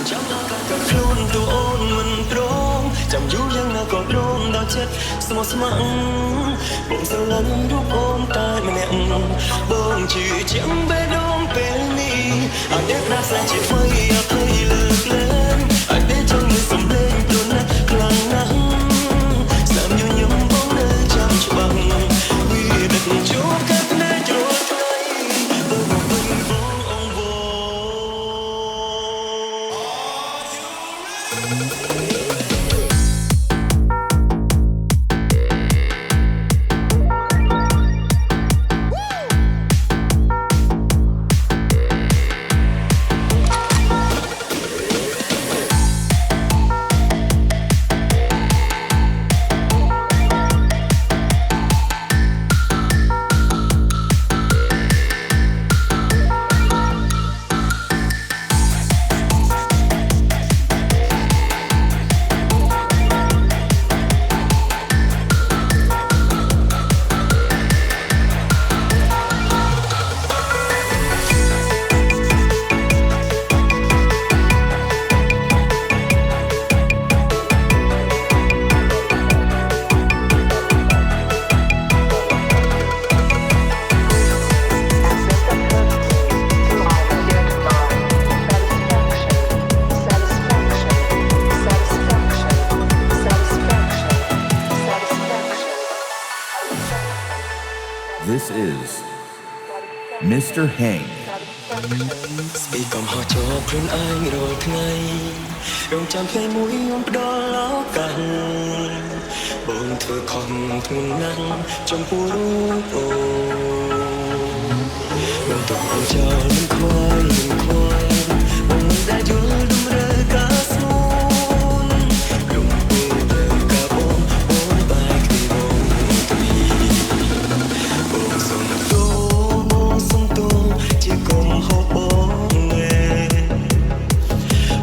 ចាំដល់កាត់ខ្លួនទូអូនមិនព្រមចាំយូរយ៉ាងណាក៏ព្រមដល់ចិត្តស្មោះស្ម័គ្របងស្រឡាញ់រូបអូនតែម្នាក់បងជឿជាក់បេះដូងពេលនេះអត់ដែលប្រាស្រ័យជាថ្មីអភ័យលើកលែងអត់ដែលចង់មានសម្លេងព្រោះណាស់ខ្លាំងណាស់ស្នាមញញឹមបងនៅចាំច្បាស់វាដឹកជួបកាត់ភ្នែកជ្រុលថ្ងៃបងបងអងវង This is Mr. Hang. Speak កំហុសចូលខ្លួនឯងរាល់ថ្ងៃរងចាំថ្ងៃមួយខ្ញុំផ្ដល់ឱកាសបងធ្វើខំធ្ងន់ណាស់ចំពោះរូបអូនមិនต้องអងចោលមិនខ្វាយបងដែលយល់តម្រូវការស្មូនក្នុងពេលដែលកាបងបែកគ្នាបងបងសុំទោបងសុំទោជាកំហុសបង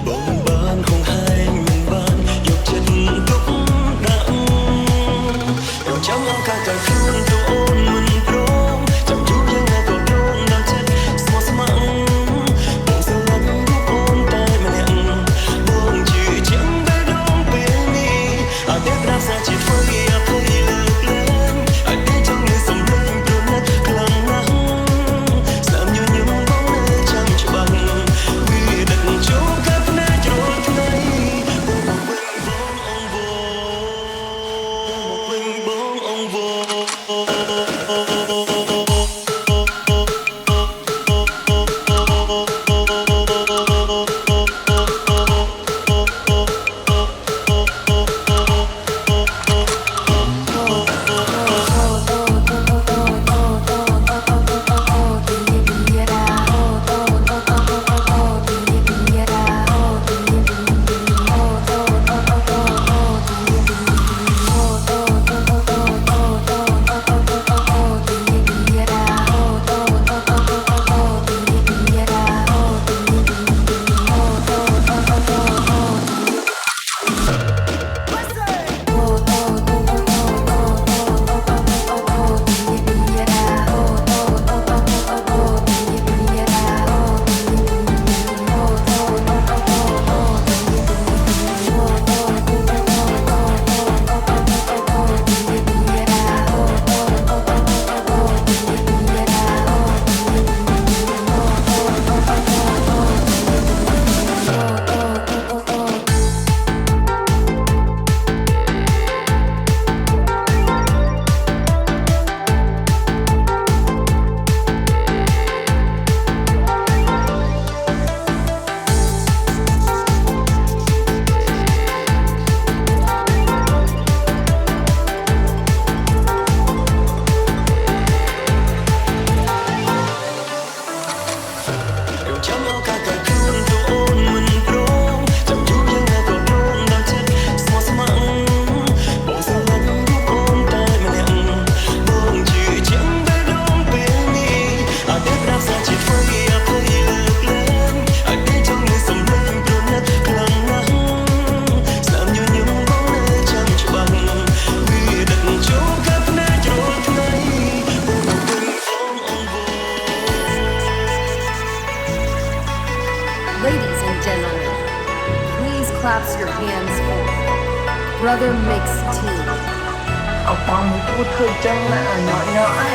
បងបានហងហែងមិនបានយកចិត្តទុកដាក់រងចាំឱកាសកាន់ខ្លួនទៅអូនមិនព្រមចាំយូរយ៉ាងណាក៏ព្រមដល់ចិត្តស្មោះស្ម័គ្របងស្រឡាញ់រូបអូនតែម្នាក់បងជឿជាក់បេះដូងពេលនេះអត់ដែលប្រាស្រ័យជាថ្មីអភ័យលើកលែងអត់ដែលចង់មានសម្លេងព្រោះណាស់ខ្លាំងណាស់ស្នាមញញឹមបងនៅចាំច្បាស់វាដឹកចូលកាត់ភ្នែកជ្រុលថ្ងៃបងអងវបងអងវ Ladies and gentlemen, claps your hands for. Brother makes team. เอาความมึงพูดคือจังนะเนาะเนาะไอ้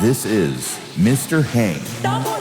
This is Mr. Hang.